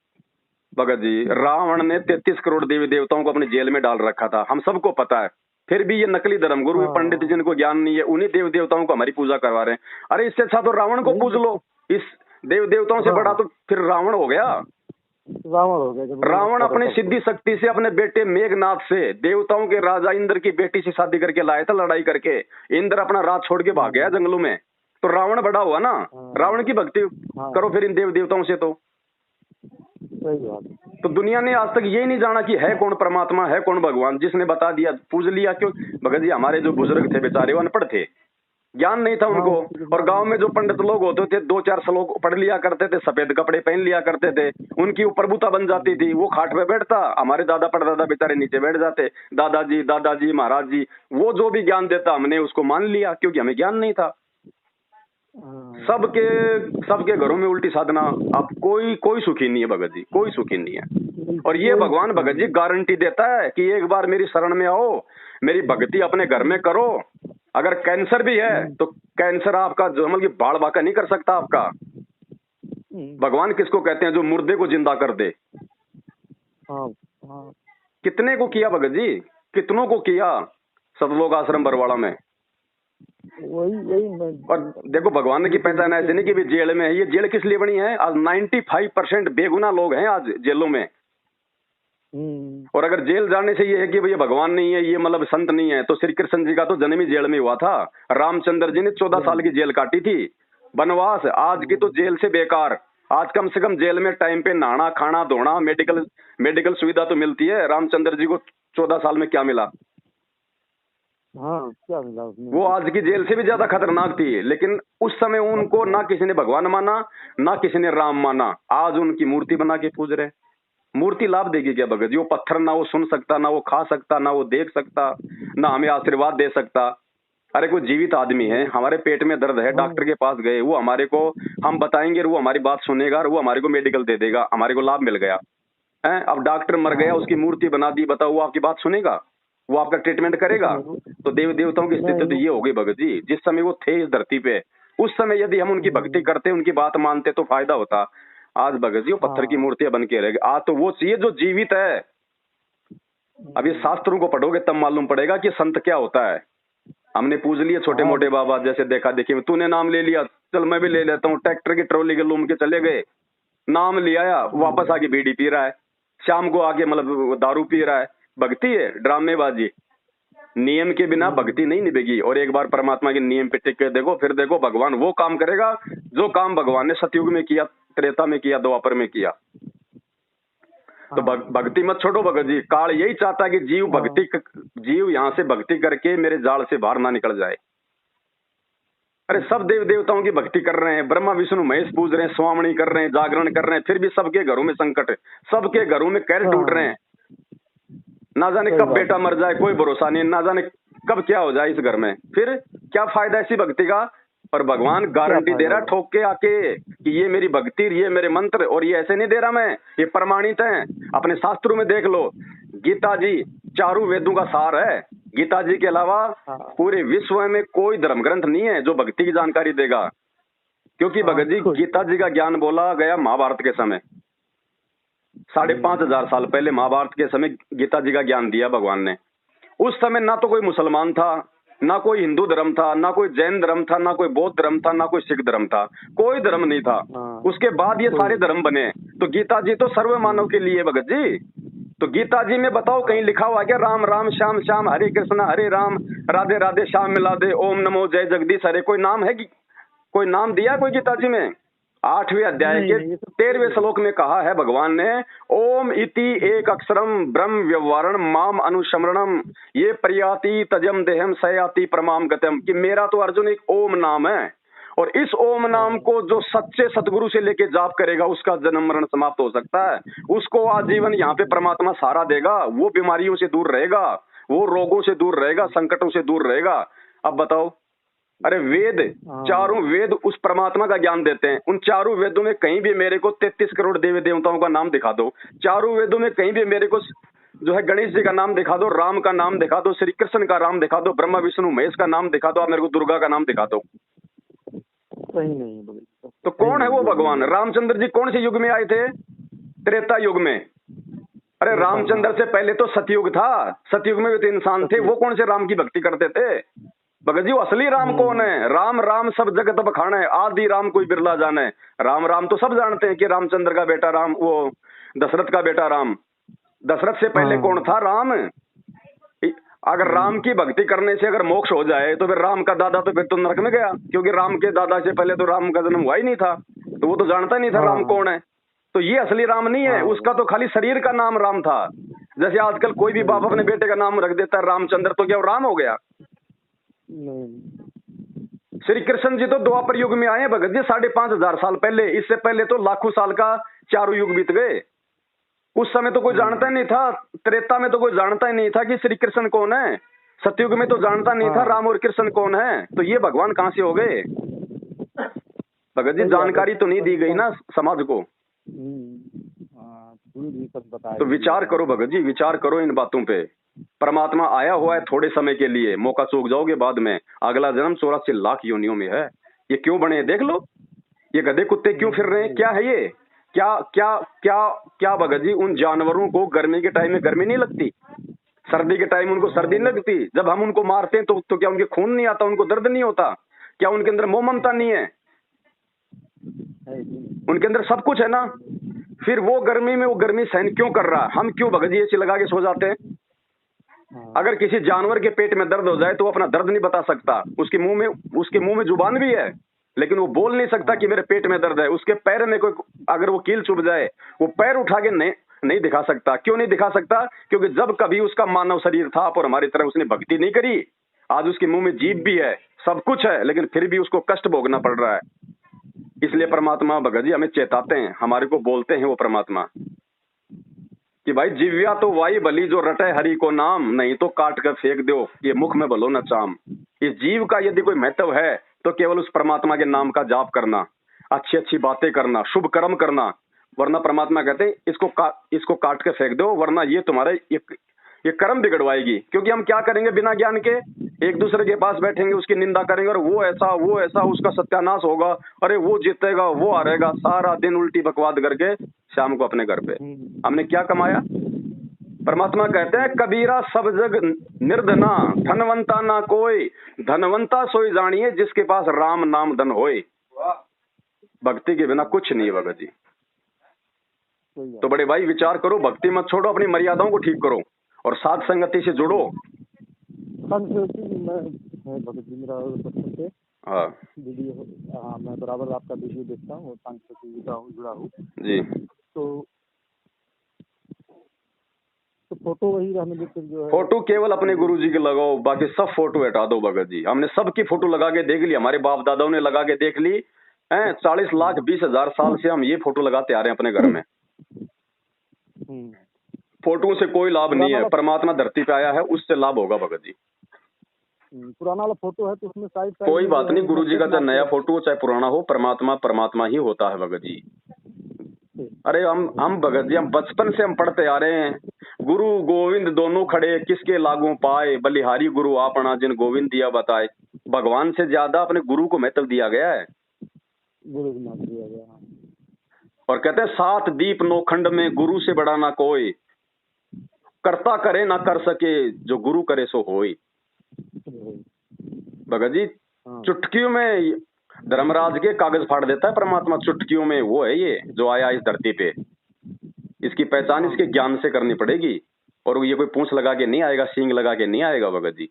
भगत जी रावण ने 33 करोड़ देवी देवताओं को अपने जेल में डाल रखा था, हम सबको पता है। फिर भी ये नकली धर्मगुरु पंडित जिनको ज्ञान नहीं है, उन्हीं देव देवताओं को हमारी पूजा करवा रहे हैं। अरे इससे अच्छा तो रावण को पूज लो, इस देव देवताओं से बड़ा तो फिर रावण हो गया। रावण अपनी सिद्धि शक्ति से अपने बेटे मेघनाथ से देवताओं के राजा इंद्र की बेटी से शादी करके लाया था, लड़ाई करके। इंद्र अपना राज छोड़ के भाग गया जंगलों में, तो रावण बड़ा हुआ ना। रावण की भक्ति करो फिर इन देव देवताओं से। तो दुनिया ने आज तक ये नहीं जाना कि है कौन परमात्मा, है कौन भगवान। जिसने बता दिया पूज लिया। क्यों भगत जी, हमारे जो बुजुर्ग थे बेचारे वो अनपढ़ थे, ज्ञान नहीं था उनको। और गांव में जो पंडित लोग होते थे 2-4 श्लोक पढ़ लिया करते थे, सफेद कपड़े पहन लिया करते थे, उनकी प्रभुता बन जाती थी। वो खाट पे बैठता, हमारे दादा परदादा बेचारे नीचे बैठ जाते, दादाजी महाराज जी, वो जो भी ज्ञान देता हमने उसको मान लिया, क्योंकि हमें ज्ञान नहीं था। सबके घरों में उल्टी साधना। अब कोई सुखी नहीं है भगत जी, कोई सुखी नहीं है। और ये भगवान भगत जी गारंटी देता है कि एक बार मेरी शरण में आओ, मेरी भक्ति अपने घर में करो। अगर कैंसर भी है तो कैंसर आपका जो मतलब कि बाढ़ बाका नहीं कर सकता आपका। भगवान किसको कहते हैं? जो मुर्दे को जिंदा कर दे। कितने को किया भगत जी, कितनों को किया सतलोक आश्रम बरवाड़ा में। वही और देखो भगवान की पहचान ऐसे नहीं कि भी जेल में है। ये जेल किस लिए बनी है? आज 95% बेगुनाह लोग हैं आज जेलों में। और अगर जेल जाने से ये है कि भैया भगवान नहीं है, ये मतलब संत नहीं है, तो श्री कृष्ण जी का तो जन्म ही जेल में हुआ था। रामचंद्र जी ने 14 साल की जेल काटी थी, वनवास। आज की तो जेल से बेकार। आज कम से कम जेल में टाइम पे नहाना, खाना, धोना, मेडिकल सुविधा तो मिलती है। रामचंद्र जी को 14 साल में क्या मिला? क्या मिला उसमें? वो आज की जेल से भी ज्यादा खतरनाक थी। लेकिन उस समय उनको ना किसी ने भगवान माना, ना किसी ने राम माना। आज उनकी मूर्ति बना के पूज रहे। मूर्ति लाभ देगी क्या भगत जी? वो पत्थर ना वो सुन सकता, ना वो खा सकता, ना वो देख सकता, ना हमें आशीर्वाद दे सकता। अरे कोई जीवित आदमी है, हमारे पेट में दर्द है, डॉक्टर के पास गए, वो हमारे को हम बताएंगे, वो हमारी बात सुनेगा और वो हमारे को मेडिकल दे देगा, हमारे को लाभ मिल गया है। अब डॉक्टर मर गया, उसकी मूर्ति बना दी, बताओ वो आपकी बात सुनेगा? वो आपका ट्रीटमेंट करेगा? तो देव देवताओं की स्थिति तो ये हो गई भगत जी। जिस समय वो थे इस धरती पे, उस समय यदि हम उनकी भक्ति करते, उनकी बात मानते तो फायदा होता। आज भगत जी वो पत्थर की मूर्तियां बन के रहेगी। आज तो वो चाहिए जो जीवित है। अभी शास्त्रों को पढ़ोगे तब मालूम पड़ेगा कि संत क्या होता है। हमने पूज लिए छोटे मोटे बाबा, जैसे देखा देखी में तूने नाम ले लिया, चल मैं भी ले लेता हूँ। ट्रैक्टर की ट्रॉली के लूम के चले गए, नाम लिया, वापस आके बीड़ी पी रहा है, शाम को आके मतलब दारू पी रहा है। भक्ति है ड्रामेबाजी। नियम के बिना भक्ति नहीं निभेगी। और एक बार परमात्मा के नियम पे टिक के देखो, फिर देखो भगवान वो काम करेगा जो काम भगवान ने सतयुग में किया, त्रेता में किया, द्वापर में किया। तो भक्ति मत छोड़ो भगत जी। काल यही चाहता है कि जीव यहाँ से भक्ति करके मेरे जाल से बाहर ना निकल जाए। अरे सब देव देवताओं की भक्ति कर रहे हैं, ब्रह्मा विष्णु महेश पूज रहे हैं, स्वामणी कर रहे हैं, जागरण कर रहे हैं, फिर भी सबके घरों में संकट है, सबके घरों में कैर टूट रहे हैं। ना जाने कब बेटा मर जाए, कोई भरोसा नहीं, ना जाने कब क्या हो जाए इस घर में। फिर क्या फायदा ऐसी भक्ति का? और भगवान गारंटी दे रहा ठोक के आके कि ये मेरी भक्ति, ये मेरे मंत्र। और ये ऐसे नहीं दे रहा मैं, ये प्रमाणित है। अपने शास्त्रों में देख लो, गीता जी चारों वेदों का सार है। गीता जी के अलावा पूरे विश्व में कोई धर्म ग्रंथ नहीं है जो भक्ति की जानकारी देगा, क्योंकि भगत जी गीता जी का ज्ञान बोला गया महाभारत के समय, 5,500 साल पहले महाभारत के समय गीता जी का ज्ञान दिया भगवान ने। उस समय ना तो कोई मुसलमान था, ना कोई हिंदू धर्म था, ना कोई जैन धर्म था, ना कोई बौद्ध धर्म था, ना कोई सिख धर्म था, कोई धर्म नहीं था। उसके बाद ये सारे धर्म बने। तो गीता जी तो सर्व मानव के लिए भगत जी। तो गीता जी में बताओ कहीं लिखा हुआ है क्या राम राम श्याम श्याम हरे कृष्ण हरे राम राधे राधे श्याम मिला दे ओम नमो जय जगदीश हरे? कोई नाम है कि कोई नाम दिया कोई गीता जी में? 8वें अध्याय के 13वें श्लोक में कहा है भगवान ने, ओम इति एक अक्षरम ब्रह्म व्यवहारण माम अनुशमरणम ये प्रयाति तजम देहम सयाति प्रमाम गतम, कि मेरा तो अर्जुन एक ओम नाम है, और इस ओम नाम को जो सच्चे सतगुरु से लेके जाप करेगा उसका जन्म मरण समाप्त हो सकता है। उसको आजीवन यहाँ पे परमात्मा सहारा देगा, वो बीमारियों से दूर रहेगा, वो रोगों से दूर रहेगा, संकटों से दूर रहेगा। अब बताओ, अरे वेद, चारों वेद उस परमात्मा का ज्ञान देते हैं। उन चारों वेदों में कहीं भी मेरे को 33 करोड़ देवी देवताओं का नाम दिखा दो, चारों वेदों में कहीं भी मेरे को जो है गणेश जी का नाम दिखा दो, राम का नाम दिखा दो, श्री कृष्ण का नाम दिखा दो, ब्रह्मा विष्णु महेश का नाम दिखा दो, आप मेरे को दुर्गा का नाम दिखा दो। सही नहीं है। तो कौन है वो भगवान? रामचंद्र जी कौन से युग में आए थे? त्रेता युग में। अरे रामचंद्र से पहले तो सतयुग था, सतयुग में भी तो इंसान थे, वो कौन से राम की भक्ति करते थे? भगत जी असली राम कौन है? राम राम सब जगत बखाने, आदि राम कोई बिरला जाने। राम राम तो सब जानते हैं कि रामचंद्र का बेटा राम, वो दशरथ का बेटा राम। दशरथ से पहले कौन था? राम। अगर राम की भक्ति करने से अगर मोक्ष हो जाए तो फिर राम का दादा तो फिर तो नरक में गया, क्योंकि राम के दादा से पहले तो राम का जन्म हुआ ही नहीं था, तो वो तो जानता नहीं था राम कौन है। तो ये असली राम नहीं है, उसका तो खाली शरीर का नाम राम था। जैसे आजकल कोई भी बाप अपने बेटे का नाम रख देता है रामचंद्र, तो क्या वो राम हो गया? श्री कृष्ण जी तो द्वापर युग में आए भगत जी 5,500 साल पहले। इससे पहले तो लाखों साल का चारों युग बीत गए। उस समय तो कोई जानता ही नहीं था, त्रेता में तो कोई जानता ही नहीं था कि श्री कृष्ण कौन है, सतयुग में तो जानता नहीं था राम और कृष्ण कौन है। तो ये भगवान कहां से हो गए? भगत जी जानकारी तो नहीं दी गई ना समाज को। तो विचार करो भगत जी, विचार करो इन बातों पे। परमात्मा आया हुआ है थोड़े समय के लिए, मौका चूक जाओगे बाद में। अगला जन्म 84 लाख योनियों में है। ये क्यों बने देख लो, ये गधे कुत्ते क्यों फिर रहे हैं? क्या है ये? क्या क्या क्या क्या भगत जी, उन जानवरों को गर्मी के टाइम में गर्मी नहीं लगती, सर्दी के टाइम उनको सर्दी नहीं लगती? जब हम उनको मारते हैं तो क्या उनके खून नहीं आता, उनको दर्द नहीं होता? क्या उनके अंदर मोह ममता नहीं है? उनके अंदर सब कुछ है ना। फिर वो गर्मी में वो गर्मी सहन क्यों कर रहा है? हम क्यों भगत जी एसी लगा के सो जाते हैं? अगर किसी जानवर के पेट में दर्द हो जाए तो वो अपना दर्द नहीं बता सकता, उसके मुंह में जुबान भी है, लेकिन वो बोल नहीं सकता कि मेरे पेट में दर्द है। उसके पैर में कोई अगर वो कील चुभ जाए, वो पैर उठा के नहीं दिखा सकता। क्यों नहीं दिखा सकता? क्योंकि जब कभी उसका मानव शरीर था और हमारी तरह उसने भक्ति नहीं करी। आज उसके मुंह में जीभ भी है, सब कुछ है, लेकिन फिर भी उसको कष्ट भोगना पड़ रहा है। इसलिए परमात्मा भगत जी हमें चेताते हैं, हमारे को बोलते हैं वो परमात्मा कि भाई जिव्या तो वाई भली जो रटे हरि को नाम, नहीं तो काट कर फेंक दो ये मुख में भलो न चाम। इस जीव का यदि कोई महत्व है तो केवल उस परमात्मा के नाम का जाप करना, अच्छी अच्छी बातें करना, शुभ कर्म करना। वरना परमात्मा कहते हैं इसको काट के फेंक दो, वरना ये तुम्हारे ये कर्म बिगड़वाएगी। क्योंकि हम क्या करेंगे बिना ज्ञान के? एक दूसरे के पास बैठेंगे, उसकी निंदा करेंगे, और वो ऐसा उसका सत्यानाश होगा, अरे वो जीतेगा वो हारेगा, सारा दिन उल्टी बकवाद करके शाम को अपने घर पे हमने क्या कमाया? परमात्मा कहते हैं कबीरा सब जग निर्धना धनवंता ना कोई, धनवंता सोई जानिए जिसके पास राम नाम धन होए। भक्ति के बिना कुछ नहीं है भगत जी। तो बड़े भाई विचार करो, भक्ति मत छोड़ो, अपनी मर्यादाओं को ठीक करो और साध संगति से जुड़ो। भगत जी मेरा वीडियो, हाँ मैं बराबर आपका वीडियो देखता हूँ, संस्कृति जुड़ा हूँ जी। तो फोटो वही हमें जो है, फोटो केवल अपने गुरु जी के लगाओ, बाकी सब फोटो हटा दो भगत जी। हमने सबकी फोटो लगा के देख ली, हमारे बाप दादाओं ने लगा के देख ली है। 40 लाख 20 हजार साल से हम ये फोटो लगाते आ रहे हैं अपने घर में। फोटो से कोई लाभ नहीं है, परमात्मा धरती पे आया है उससे लाभ होगा भगत जी। पुराना वाला फोटो है तो उसमें साइड कोई बात नहीं, गुरु जी का चाहे नया फोटो हो चाहे पुराना हो, परमात्मा ही होता है भगत जी। अरे हम भगत जी, हम बचपन से हम पढ़ते आ रहे हैं, गुरु गोविंद दोनों खड़े किसके लागू पाए, बलिहारी गुरु आपना जिन गोविंद दिया बताए। भगवान से ज्यादा अपने गुरु को महत्व दिया गया है। गुरु को महत्व दिया गया। और कहते हैं 7 दीप नौखंड में गुरु से बड़ा ना कोई, करता करे ना कर सके जो गुरु करे सो होई। भगत जी चुटकियों में धर्मराज के कागज फाड़ देता है परमात्मा, चुटकियों में वो है ये जो आया इस धरती पे। इसकी पहचान इसके ज्ञान से करनी पड़ेगी, और ये कोई पूंछ लगा के नहीं आएगा, सींग लगा के नहीं आएगा भगत जी,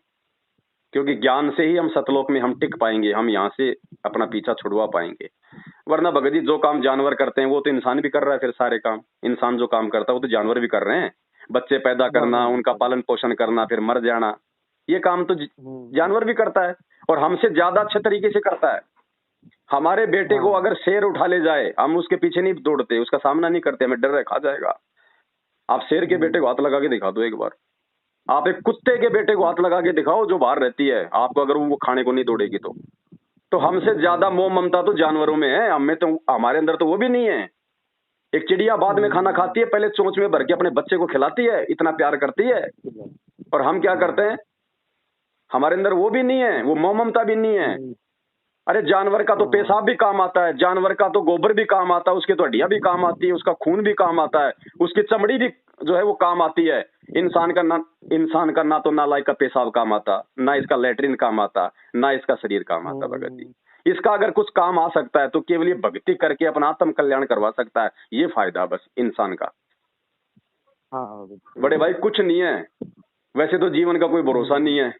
क्योंकि ज्ञान से ही हम सतलोक में हम टिक पाएंगे, हम यहाँ से अपना पीछा छुड़वा पाएंगे। वरना भगत जी जो काम जानवर करते हैं वो तो इंसान भी कर रहा है, फिर सारे काम इंसान जो काम करता है वो तो जानवर भी कर रहे हैं। बच्चे पैदा करना, उनका पालन पोषण करना, फिर मर जाना, ये काम तो जानवर भी करता है, और हमसे ज्यादा अच्छे तरीके से करता है। हमारे बेटे को अगर शेर उठा ले जाए, हम उसके पीछे नहीं दौड़ते, उसका सामना नहीं करते, हमें डर है खा जाएगा। आप शेर के बेटे को हाथ लगा के दिखा दो एक बार, आप एक कुत्ते के बेटे को हाथ लगा के दिखाओ जो बाहर रहती है आपको, अगर वो खाने को नहीं दौड़ेगी तो हमसे ज्यादा मोह ममता तो जानवरों में है, हमें तो, हमारे अंदर तो वो भी नहीं है। एक चिड़िया बाद में खाना खाती है, पहले चोंच में भर के अपने बच्चे को खिलाती है, इतना प्यार करती है। और हम क्या करते हैं, हमारे अंदर वो भी नहीं है, वो मोह ममता भी नहीं है। अरे जानवर का तो पेशाब भी काम आता है, जानवर का तो गोबर भी काम आता है, उसकी तो हड्डियां भी काम आती है, उसका खून भी काम आता है, उसकी चमड़ी भी जो है वो काम आती है। इंसान का ना तो नालायक का पेशाब काम आता, ना इसका लेटरिन काम आता, ना इसका शरीर काम आता। भगत जी इसका अगर कुछ काम आ सकता है तो केवल ये भक्ति करके अपना आत्म कल्याण करवा सकता है, ये फायदा बस इंसान का। बड़े भाई कुछ नहीं है, वैसे तो जीवन का कोई भरोसा नहीं है,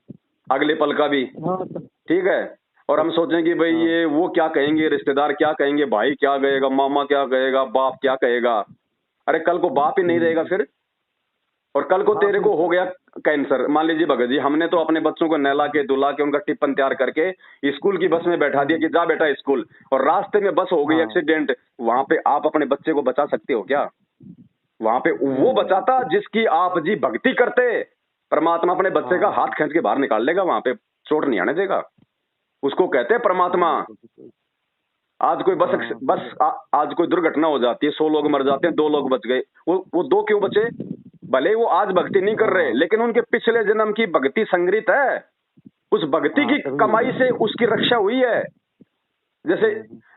अगले पल का भी, ठीक है। और हम सोचें कि भाई ये वो क्या कहेंगे, रिश्तेदार क्या कहेंगे, भाई क्या कहेगा, मामा क्या कहेगा, बाप क्या कहेगा। अरे कल को बाप ही नहीं रहेगा फिर, और कल को तेरे को हो गया कैंसर, मान लीजिए भगत जी, हमने तो अपने बच्चों को नहला के धुला के उनका टिफिन तैयार करके स्कूल की बस में बैठा दिया कि जा बेटा स्कूल, और रास्ते में बस हो गई एक्सीडेंट, वहां पे आप अपने बच्चे को बचा सकते हो क्या? वहां पे वो बचाता जिसकी आप जी भक्ति करते, परमात्मा अपने बच्चे का हाथ खींच के बाहर निकाल लेगा, वहां पे चोट नहीं आने देगा। उसको कहते हैं परमात्मा। आज कोई आज कोई दुर्घटना हो जाती है, 100 लोग मर जाते हैं, 2 लोग बच गए, वो 2 क्यों बचे? भले वो आज भक्ति नहीं कर रहे, लेकिन उनके पिछले जन्म की भक्ति संग्रहित है, उस भक्ति की कमाई से उसकी रक्षा हुई है। जैसे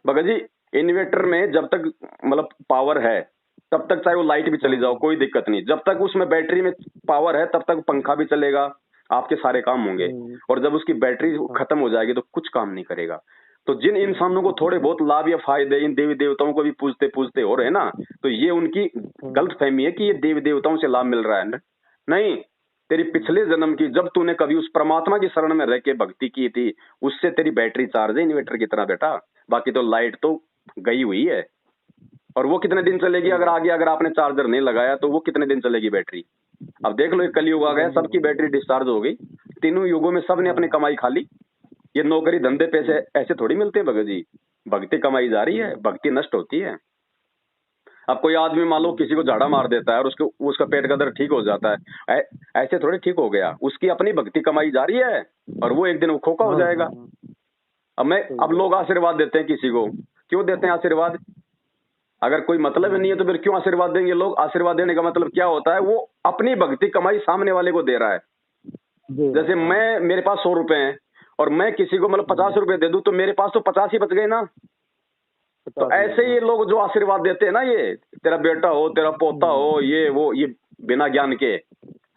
भगत जी इन्वर्टर में जब तक मतलब पावर है तब तक चाहे वो लाइट भी चली जाओ कोई दिक्कत नहीं, जब तक उसमें बैटरी में पावर है तब तक पंखा भी चलेगा, आपके सारे काम होंगे। और जब उसकी बैटरी खत्म हो जाएगी तो कुछ काम नहीं करेगा। तो जिन इंसानों को थोड़े बहुत लाभ या फायदे इन देवी देवताओं को भी पूजते पूजते हो रहे हैं ना, तो ये उनकी गलत फहमी है कि ये देवी देवताओं से लाभ मिल रहा है। नहीं, तेरी पिछले जन्म की जब तूने कभी उस परमात्मा की शरण में रह के भक्ति की थी, उससे तेरी बैटरी चार्ज है इन्वर्टर की तरह बेटा। बाकी तो लाइट तो गई हुई है, और वो कितने दिन चलेगी? अगर आगे अगर आपने चार्जर नहीं लगाया तो वो कितने दिन चलेगी बैटरी? अब देख लो, एक कलयुग आ गया, सबकी बैटरी डिस्चार्ज हो गई। तीनों युगों में सबने अपनी कमाई खा ली। ये नौकरी धंधे पैसे ऐसे थोड़ी मिलते हैं भगत जी, भक्ति कमाई जा रही है, भक्ति नष्ट होती है। अब कोई आदमी मान लो किसी को झाड़ा मार देता है और उसका पेट का दर्द ठीक हो जाता है, ऐसे थोड़ी ठीक हो गया, उसकी अपनी भक्ति कमाई जा रही है, और वो एक दिन वो खोखा हो जाएगा। अब लोग आशीर्वाद देते हैं किसी को, क्यों देते हैं आशीर्वाद? अगर कोई मतलब नहीं है तो फिर क्यों आशीर्वाद देंगे लोग? आशीर्वाद देने का मतलब क्या होता है? वो अपनी भक्ति कमाई सामने वाले को दे रहा है। जैसे मेरे पास 100 रुपए हैं और मैं किसी को मतलब 50 रुपए दे दूं तो मेरे पास तो 50 ही बच गए ना। तो ऐसे ही लोग जो आशीर्वाद देते हैं ना, ये तेरा बेटा हो, तेरा पोता हो, ये बिना ज्ञान के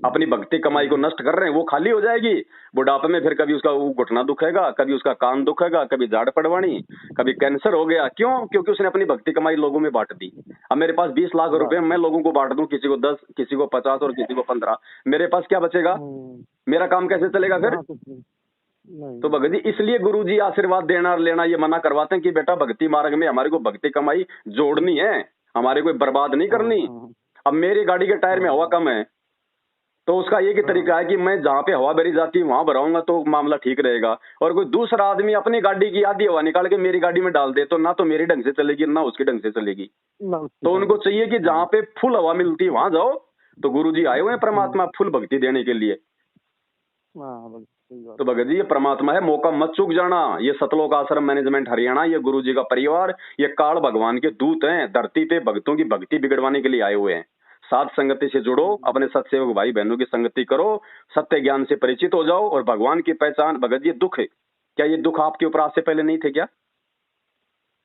अपनी भक्ति कमाई को नष्ट कर रहे हैं। वो खाली हो जाएगी बुढ़ापे में, फिर कभी उसका घुटना दुखेगा, कभी उसका कान दुखेगा, कभी झाड़ पड़वानी, कभी कैंसर हो गया। क्यों? क्योंकि उसने अपनी भक्ति कमाई लोगों में बांट दी। अब मेरे पास 20 लाख रुपए, मैं लोगों को बांट दूं, किसी को 10, किसी को 50 और किसी को 15, मेरे पास क्या बचेगा? मेरा काम कैसे चलेगा फिर? तो भगत जी इसलिए गुरु जी आशीर्वाद देना लेना ये मना करवाते हैं कि बेटा भक्ति मार्ग में हमारे को भक्ति कमाई जोड़नी है, हमारे को बर्बाद नहीं करनी। अब मेरी गाड़ी के टायर में हवा कम है तो उसका एक ही तरीका है कि मैं जहाँ पे हवा भरी जाती है वहां भराऊंगा तो मामला ठीक रहेगा। और कोई दूसरा आदमी अपनी गाड़ी की आधी हवा निकाल के मेरी गाड़ी में डाल दे तो ना तो मेरी ढंग से चलेगी ना उसकी ढंग से चलेगी। तो उनको चाहिए कि जहाँ पे फुल हवा मिलती है वहां जाओ। तो गुरु जी आए हुए हैं परमात्मा फुल भक्ति देने के लिए। तो भगत जी ये परमात्मा है, मौका मत चूक जाना। ये सतलोक आश्रम मैनेजमेंट हरियाणा, ये गुरु जी का परिवार, ये काल भगवान के दूत हैं, धरती पे भक्तों की भक्ति बिगड़वाने के लिए आए हुए हैं। साध संगति से जुड़ो, अपने सत्सेवक भाई बहनों की संगति करो, सत्य ज्ञान से परिचित हो जाओ और भगवान की पहचान। भगत जी दुख है क्या, ये दुख आपके ऊपर आज से पहले नहीं थे क्या?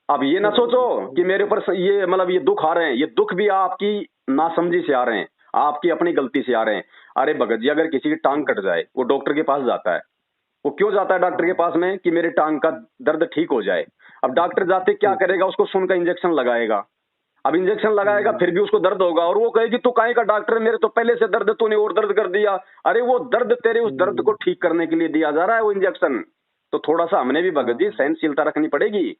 अब ये ना सोचो कि मेरे ऊपर ये मतलब ये दुख आ रहे हैं, ये दुख भी आपकी नासमझी से आ रहे हैं, आपकी अपनी गलती से आ रहे हैं। अरे भगत जी, अगर किसी की टांग कट जाए वो डॉक्टर के पास जाता है, वो क्यों जाता है डॉक्टर के पास में? कि मेरी टांग का दर्द ठीक हो जाए। अब डॉक्टर जाते क्या करेगा, उसको सुन का इंजेक्शन लगाएगा। अब इंजेक्शन लगाएगा फिर भी उसको दर्द होगा, और वो कहेगी तू काहे का डॉक्टर, मेरे तो पहले से दर्द, तूने और दर्द कर दिया। अरे वो दर्द तेरे उस दर्द को ठीक करने के लिए दिया जा रहा है वो इंजेक्शन। तो थोड़ा सा हमने भी भगत जी सहनशीलता रखनी पड़ेगी।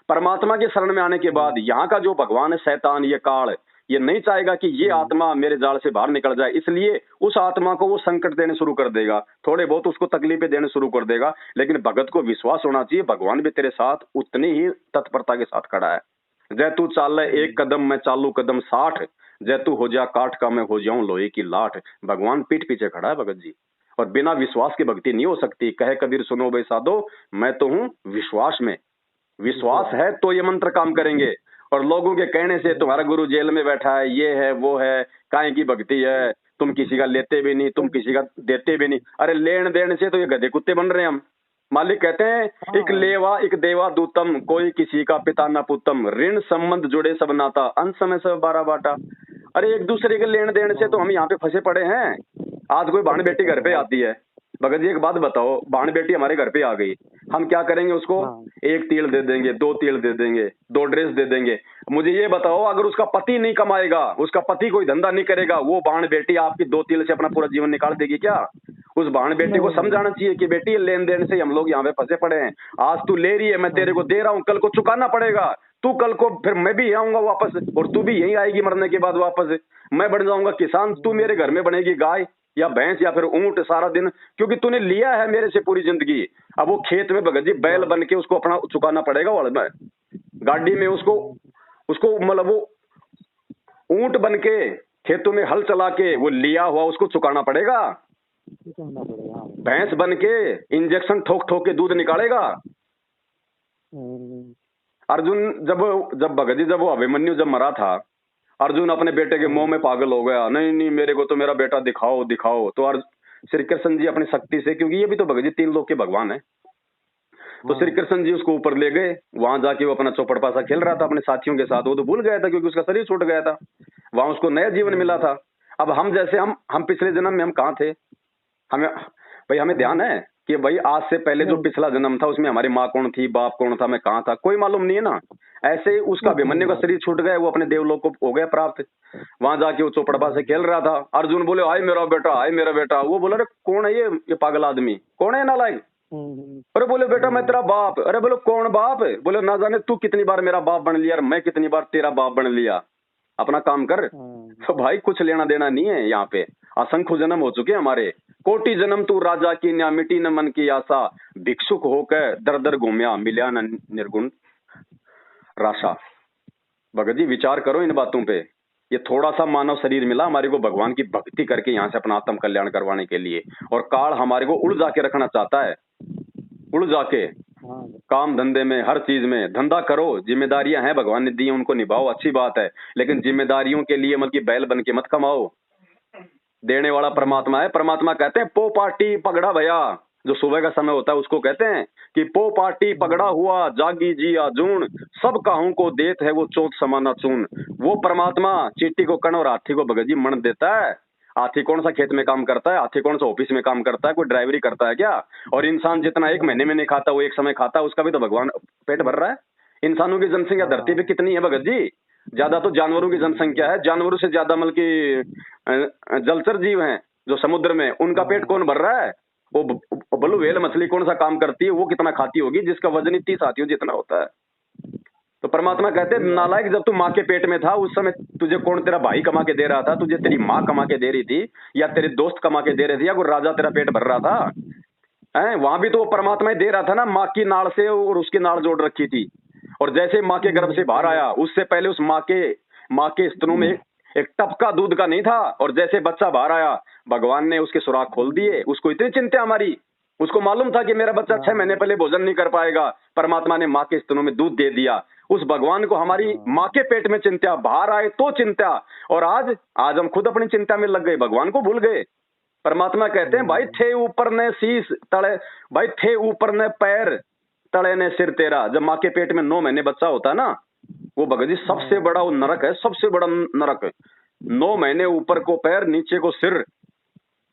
परमात्मा के शरण में आने के बाद यहाँ का जो भगवान है, शैतान, ये काल, ये नहीं चाहेगा कि ये आत्मा मेरे जाल से बाहर निकल जाए, इसलिए उस आत्मा को वो संकट देने शुरू कर देगा, थोड़े बहुत उसको तकलीफें देने शुरू कर देगा। लेकिन भगत को विश्वास होना चाहिए, भगवान भी तेरे साथ उतनी ही तत्परता के साथ खड़ा है। जय तू चाल एक कदम मैं चालू कदम 60, जय तू हो जा काठ का मैं हो जाऊं लोहे की लाठ। भगवान पीठ पीछे खड़ा है भगत जी, और बिना विश्वास की भक्ति नहीं हो सकती। कहे कबीर सुनो भाई साधो, मैं तो हूं विश्वास में। विश्वास है तो ये मंत्र काम करेंगे। और लोगों के कहने से तुम्हारा गुरु जेल में बैठा है, ये है वो है, काहे की भक्ति है, तुम किसी का लेते भी नहीं, तुम किसी का देते भी नहीं। अरे लेन देन से तो ये गधे कुत्ते बन रहे हैं हम। मालिक कहते हैं एक लेवा एक देवा दूतम, कोई किसी का पिता न पुतम, ऋण संबंध जुड़े सब नाता, अंत समय सब 12 बाटा। अरे एक दूसरे के लेन देन से तो हम यहाँ पे फंसे पड़े हैं। आज कोई बहन बेटी घर पे आती है, भगत जी एक बात बताओ, बहन बेटी हमारे घर पे आ गई, हम क्या करेंगे उसको? एक तिल दे देंगे, 2 तिल दे देंगे, 2 ड्रेस दे देंगे। मुझे ये बताओ, अगर उसका पति नहीं कमाएगा, उसका पति कोई धंधा नहीं करेगा, वो बहन बेटी आपकी 2 तिल से अपना पूरा जीवन निकाल देगी क्या? उस बहन बेटी को समझाना चाहिए कि बेटी ये लेन देन से हम लोग यहाँ पे फंसे पड़े हैं। आज तू ले रही है, मैं तेरे को दे रहा हूँ, कल को चुकाना पड़ेगा। तू कल को फिर मैं भी आऊंगा वापस, और तू भी यही आएगी मरने के बाद वापस। मैं बन जाऊंगा किसान, तू मेरे घर में बनेगी गाय या भैंस या फिर ऊंट सारा दिन, क्योंकि तूने लिया है मेरे से पूरी जिंदगी। अब वो खेत में भगत जी बैल बन के उसको अपना चुकाना पड़ेगा, वाले में गाड़ी में उसको मतलब वो ऊंट बन के खेतों में हल चला के वो लिया हुआ उसको चुकाना पड़ेगा। भैंस बन के इंजेक्शन ठोक ठोक के दूध निकालेगा। अर्जुन जब भगत जी जब वो अभिमन्यु जब मरा था, अर्जुन अपने बेटे के मोह में पागल हो गया, नहीं नहीं मेरे को तो मेरा बेटा दिखाओ दिखाओ। तो श्री कृष्ण जी अपनी शक्ति से, क्योंकि ये भी तो भगत जी 3 लोक के भगवान है, तो श्री कृष्ण जी उसको ऊपर ले गए। वहां जाके वो अपना चौपड़ पासा खेल रहा था अपने साथियों के साथ, वो तो भूल गया था क्योंकि उसका शरीर छूट गया था, वहां उसको नया जीवन मिला था। अब हम जैसे हम पिछले जन्म में हम कहाँ थे? हमें ध्यान है कि भाई आज से पहले जो पिछला जन्म था उसमें हमारी माँ कौन थी, बाप कौन था, मैं कहाँ था, कोई मालूम नहीं है ना। ऐसे ही उसका अभिमन्यु का शरीर छूट गया, वो अपने देवलोक को हो गया प्राप्त। वहां जाके वो चौपड़पा से खेल रहा था। अर्जुन बोले हाय मेरा बेटा, हाय मेरा बेटा। वो बोला अरे कौन है ये पागल आदमी, कौन है नालायक? अरे बोले बेटा मैं तेरा बाप। अरे बोले कौन बाप? बोले ना जाने तू कितनी बार मेरा बाप बन लिया और मैं कितनी बार तेरा बाप बन लिया, अपना काम कर। तो भाई कुछ लेना देना नहीं है यहाँ पे। असंख्य जन्म हो चुके हमारे, कोटि जन्म तू राजा की न्या, मिटी न मन की आशा, भिक्षुक होकर दर दर घूमया, मिल्या न निर्गुण राशा। भगत जी विचार करो इन बातों पे। ये थोड़ा सा मानव शरीर मिला हमारे को भगवान की भक्ति करके यहाँ से अपना आत्म कल्याण करवाने के लिए, और काल हमारे को उड़ जाके रखना चाहता है, उड़ जाके काम धंधे में हर चीज में। धंधा करो, जिम्मेदारियां हैं भगवान ने दी उनको निभाओ, अच्छी बात है, लेकिन जिम्मेदारियों के लिए मतलब बैल बन के मत कमाओ। देने वाला परमात्मा है। परमात्मा कहते हैं पो पार्टी पगड़ा भया, जो सुबह का समय होता है उसको कहते हैं कि पो पार्टी पगड़ा हुआ, जागी जी आजून, सब काहू को देत है वो चोट समाना चून। वो परमात्मा चींटी को कण और हाथी को भगत जी मण देता है। हाथी कौन सा खेत में काम करता है, हाथी कौन सा ऑफिस में काम करता है, कोई ड्राइवरी करता है क्या? और इंसान जितना एक महीने में नहीं खाता वो एक समय खाता है, उसका भी तो भगवान पेट भर रहा है। इंसानों की जनसंख्या धरती पे कितनी है भगत जी? ज्यादा तो जानवरों की जनसंख्या है, जानवरों से ज्यादा मतलब की जलचर जीव हैं जो समुद्र में, उनका पेट कौन भर रहा है? वो ब्लू व्हेल मछली कौन सा काम करती है, वो कितना खाती होगी जिसका वजन ही 30 हाथियों जितना होता है। तो परमात्मा कहते हैं नालायक, जब तू माँ के पेट में था उस समय तुझे कौन तेरा भाई कमा के दे रहा था, तुझे तेरी माँ कमा के दे रही थी, या तेरे दोस्त कमा के दे रहे थे, या कोई राजा तेरा पेट भर रहा था? वहां भी तो वो परमात्मा ही दे रहा था ना, माँ की नाड़ से और उसकी नाड़ जोड़ रखी थी। और जैसे माँ के गर्भ से बाहर आया, उससे पहले उस माँ के स्तनों में एक टपका दूध का नहीं था, और जैसे बच्चा बाहर आया भगवान ने उसके सुराख खोल दिए। उसको इतनी चिंता हमारी उसको मालूम था कि मेरा बच्चा 6 महीने पहले भोजन नहीं कर पाएगा, परमात्मा ने माँ के स्तनों में दूध दे दिया। उस भगवान को हमारी माँ के पेट में चिंता, बाहर आए तो चिंता, और आज हम खुद अपनी चिंता में लग गए, भगवान को भूल गए। परमात्मा कहते हैं भाई थे ऊपर ने शीश तले, भाई थे ऊपर ने पैर तले ने सिर तेरा। जब माँ के पेट में 9 महीने बच्चा होता है ना, वो भगत जी सबसे बड़ा वो नरक है, सबसे बड़ा नरक है। 9 महीने ऊपर को पैर नीचे को सिर,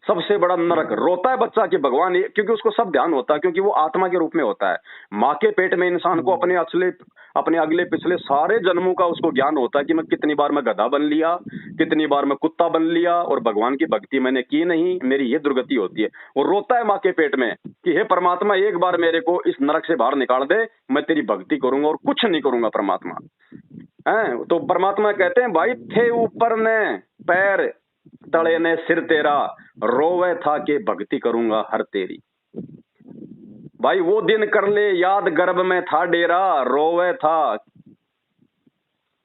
सबसे बड़ा नरक। रोता है बच्चा कि भगवान, क्योंकि उसको सब ध्यान होता है, क्योंकि वो आत्मा के रूप में होता है। माँ के पेट में इंसान को अपने अगले पिछले सारे जन्मों का उसको ज्ञान होता है कि मैं कितनी बार मैं गधा बन लिया, कितनी बार मैं कुत्ता बन लिया, और भगवान की भक्ति मैंने की नहीं, मेरी ये दुर्गति होती है। वो रोता है माँ के पेट में कि हे परमात्मा, एक बार मेरे को इस नरक से बाहर निकाल दे, मैं तेरी भक्ति करूंगा और कुछ नहीं करूंगा परमात्मा। है तो परमात्मा कहते हैं भाई थे ऊपर ने पैर तले ने सिर तेरा, रोवे था के भक्ति करूंगा हर तेरी। भाई वो दिन कर ले याद, गर्भ में था डेरा, रोवे था।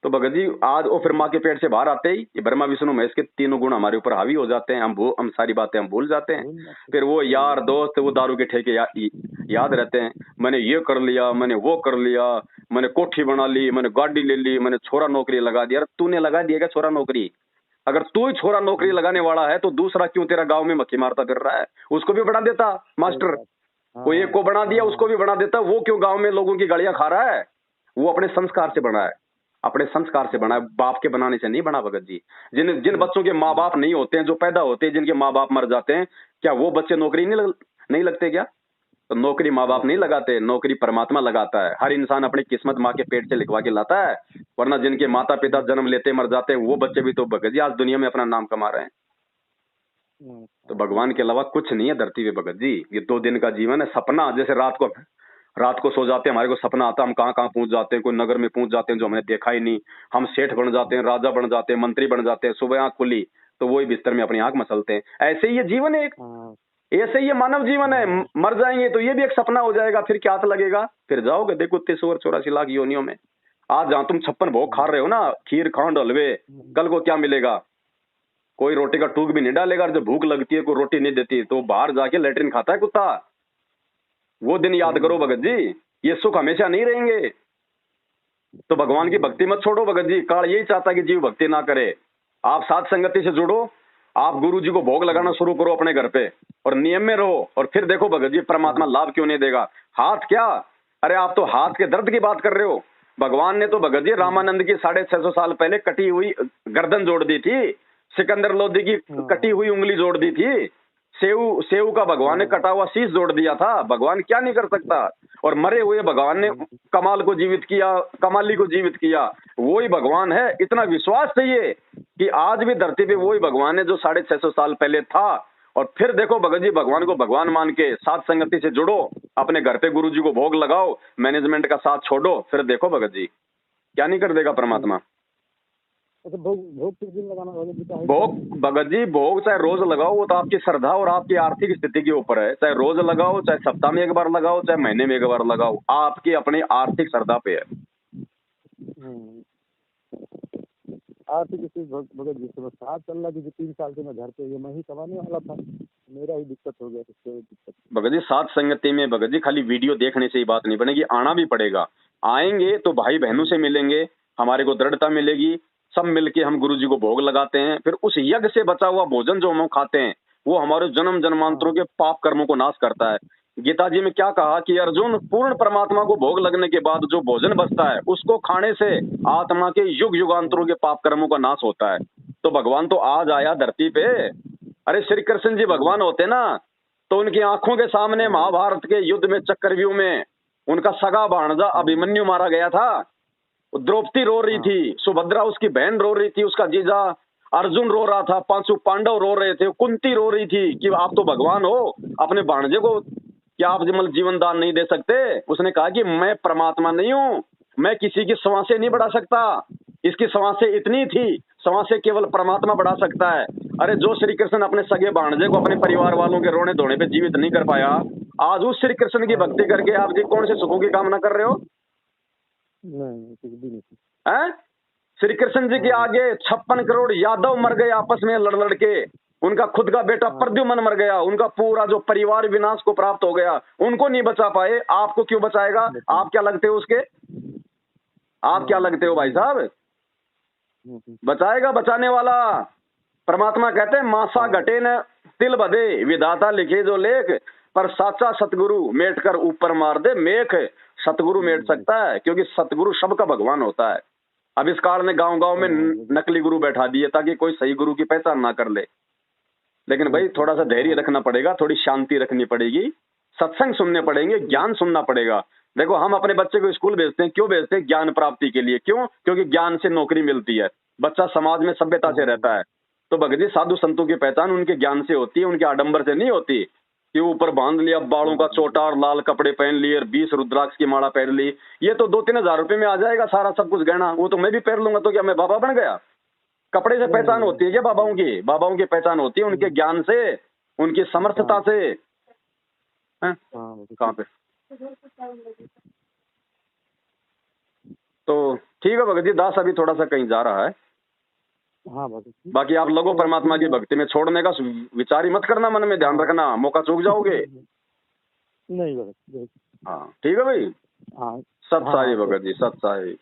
तो भगत जी आज वो फिर माँ के पेट से बाहर आते ही ये ब्रह्मा विष्णु महेश के तीनों गुण हमारे ऊपर हावी हो जाते हैं। हम सारी बातें हम भूल जाते हैं। फिर वो यार दोस्त, वो दारू के ठेके याद रहते हैं। मैंने ये कर लिया, मैंने वो कर लिया, मैंने कोठी बना ली, मैंने गाड़ी ले ली, मैंने छोरा नौकरी लगा दिया। तूने लगा दिया क्या छोरा नौकरी? अगर तू ही छोरा नौकरी लगाने वाला है तो दूसरा क्यों तेरा गांव में मक्खी मारता फिर रहा है? उसको भी बना देता मास्टर, कोई एक को बना दिया, उसको भी बना देता। वो क्यों गांव में लोगों की गालियां खा रहा है? वो अपने संस्कार से बना है, अपने संस्कार से बना है, बाप के बनाने से नहीं बना। भगत जी जिन बच्चों के माँ बाप नहीं होते हैं, जो पैदा होते हैं, जिनके माँ बाप मर जाते हैं, क्या वो बच्चे नौकरी नहीं लगते क्या? तो नौकरी माँ बाप नहीं लगाते, नौकरी परमात्मा लगाता है। हर इंसान अपनी किस्मत माँ के पेट से लिखवा के लाता है, वरना जिनके माता पिता जन्म लेते मर जाते हैं, वो बच्चे भी तो भगत जी आज दुनिया में अपना नाम कमा रहे हैं। तो भगवान के अलावा कुछ नहीं है धरती पे भगत जी। ये 2 दिन का जीवन है। सपना जैसे रात को सो जाते हैं, हमारे को सपना आता है, हम कहाँ कहाँ पहुंच जाते हैं, कोई नगर में पहुंच जाते हैं जो हमने देखा ही नहीं। हम सेठ बन जाते हैं, राजा बन जाते हैं, मंत्री बन जाते हैं। सुबह आंख खुली तो वही बिस्तर में अपनी आंख मसलते हैं। ऐसे ही ये जीवन है, ऐसे ही ये मानव जीवन है। मर जाएंगे तो ये भी एक सपना हो जाएगा, फिर क्या लगेगा? फिर जाओगे देखो 83 लाख योनियों में। आज जहां तुम 56 भोग खा रहे हो ना, खीर खांड हलवे, कल को क्या मिलेगा? कोई रोटी का टूक भी नहीं डालेगा। जब भूख लगती है, कोई रोटी नहीं देती, तो बाहर जाके लेटरिन खाता है कुत्ता। वो दिन याद करो भगत जी, ये सुख हमेशा नहीं रहेंगे। तो भगवान की भक्ति मत छोड़ो भगत जी। काल यही चाहता है कि जीव भक्ति ना करे। आप साथ संगति से जुड़ो, आप गुरु जी को भोग लगाना शुरू करो अपने घर पे, और नियम में रहो, और फिर देखो भगत जी परमात्मा लाभ क्यों नहीं देगा। हाथ क्या, अरे आप तो हाथ के दर्द की बात कर रहे हो। भगवान ने तो भगत जी रामानंद की 650 साल पहले कटी हुई गर्दन जोड़ दी थी, सिकंदर लोधी की कटी हुई उंगली जोड़ दी थी, सेव का भगवान ने कटा हुआ शीश जोड़ दिया था। भगवान क्या नहीं कर सकता? और मरे हुए भगवान ने कमाल को जीवित किया, कमाली को जीवित किया। वही भगवान है। इतना विश्वास चाहिए कि आज भी धरती पे वही भगवान है जो 650 साल पहले था। और फिर देखो भगत जी, भगवान को भगवान मान के साथ संगति से जुड़ो, अपने घर पे गुरु जी को भोग लगाओ, मैनेजमेंट का साथ छोड़ो, फिर देखो भगत जी क्या नहीं कर देगा परमात्मा। भोग किस दिन लगाना होगा? भोग भगत जी, भोग चाहे रोज लगाओ, वो तो आपकी श्रद्धा और आपकी आर्थिक स्थिति के ऊपर है। चाहे रोज लगाओ, चाहे सप्ताह में एक बार लगाओ, चाहे महीने में एक बार लगाओ, आपकी अपनी आर्थिक श्रद्धा पे है। आर्थिक स्थिति भगत जी से साथ चल रहा कि 3 साल से मैं घर पे, ये मैं ही कमाने वाला था, मेरा ही दिक्कत हो गया। दिक्कत भगत जी साथ संगति में भगत जी खाली वीडियो देखने से ही बात नहीं बनेगी, आना भी पड़ेगा। आएंगे तो भाई बहनों से मिलेंगे, हमारे को दृढ़ता मिलेगी, सब मिलके हम गुरु जी को भोग लगाते हैं। फिर उस यज्ञ से बचा हुआ भोजन जो हम खाते हैं, वो हमारे जन्म जन्मांतरों के पाप कर्मों को नाश करता है। गीता जी में क्या कहा कि अर्जुन, पूर्ण परमात्मा को भोग लगने के बाद जो भोजन बचता है, उसको खाने से आत्मा के युग युगांतरों के पाप कर्मों का नाश होता है। तो भगवान तो आज आया धरती पे। अरे श्री कृष्ण जी भगवान होते ना, तो उनकी आंखों के सामने महाभारत के युद्ध में, चक्रव्यूह में, उनका सगा भाणजा अभिमन्यु मारा गया था। द्रौपदी रो रही थी, सुभद्रा उसकी बहन रो रही थी, उसका जीजा अर्जुन रो रहा था, 5 पांडव रो रहे थे, कुंती रो रही थी कि आप तो भगवान हो, अपने भाणजे को क्या आप जीवन दान नहीं दे सकते? उसने कहा कि मैं परमात्मा नहीं हूँ, मैं किसी की सांसें नहीं बढ़ा सकता, इसकी सांसें इतनी थी, सांसें केवल परमात्मा बढ़ा सकता है। अरे जो श्री कृष्ण अपने सगे भाणजे को अपने परिवार वालों के रोने धोने पे जीवित नहीं कर पाया, आज उस श्री कृष्ण की भक्ति करके आप जी कौन से सुखों की कामना कर रहे हो? नहीं, कुछ भी नहीं है। श्री कृष्ण जी के आगे 56 करोड़ यादव मर गए आपस में लड़ लड़ के। उनका खुद का बेटा प्रद्युम्न मर गया, उनका पूरा जो परिवार विनाश को प्राप्त हो गया, उनको नहीं बचा पाए, आपको क्यों बचाएगा? आप क्या लगते हो उसके? आप क्या लगते हो भाई साहब? बचाएगा बचाने वाला परमात्मा। कहते हैं मासा घटे न तिल बधे, विधाता लिखे जो लेख, पर साचा सतगुरु मेट कर ऊपर मार दे मेख। सतगुरु मेट सकता है, क्योंकि सतगुरु सबका भगवान होता है। अब इस काल ने गांव गांव में नकली गुरु बैठा दिए ताकि कोई सही गुरु की पहचान ना कर ले। लेकिन भाई थोड़ा सा धैर्य रखना पड़ेगा, थोड़ी शांति रखनी पड़ेगी, सत्संग सुनने पड़ेंगे, ज्ञान सुनना पड़ेगा। देखो हम अपने बच्चे को स्कूल भेजते हैं, क्यों भेजते हैं? ज्ञान प्राप्ति के लिए। क्यों? क्योंकि ज्ञान से नौकरी मिलती है, बच्चा समाज में सभ्यता से रहता है। तो भगत जी साधु संतों की पहचान उनके ज्ञान से होती है, उनके आडंबर से नहीं होती कि ऊपर बांध लिया बालों का चोटा और लाल कपड़े पहन लिए, 20 रुद्राक्ष की माला पहन ली। ये तो 2-3 हजार रुपए में आ जाएगा सारा सब कुछ गहना, वो तो मैं भी पहन लूंगा, तो क्या मैं बाबा बन गया? कपड़े से पहचान होती है क्या बाबाओं की? बाबाओं की पहचान होती है उनके ज्ञान से, उनकी समर्थता से। कहाँ पे? तो ठीक है भगत जी, दास अभी थोड़ा सा कहीं जा रहा है। हाँ भगत जी। बाकी आप लोगों परमात्मा की भक्ति में छोड़ने का विचार ही मत करना, मन में ध्यान रखना, मौका चूक जाओगे। नहीं भगत। हाँ ठीक है भाई। हाँ सत साई भगत जी, सत साई।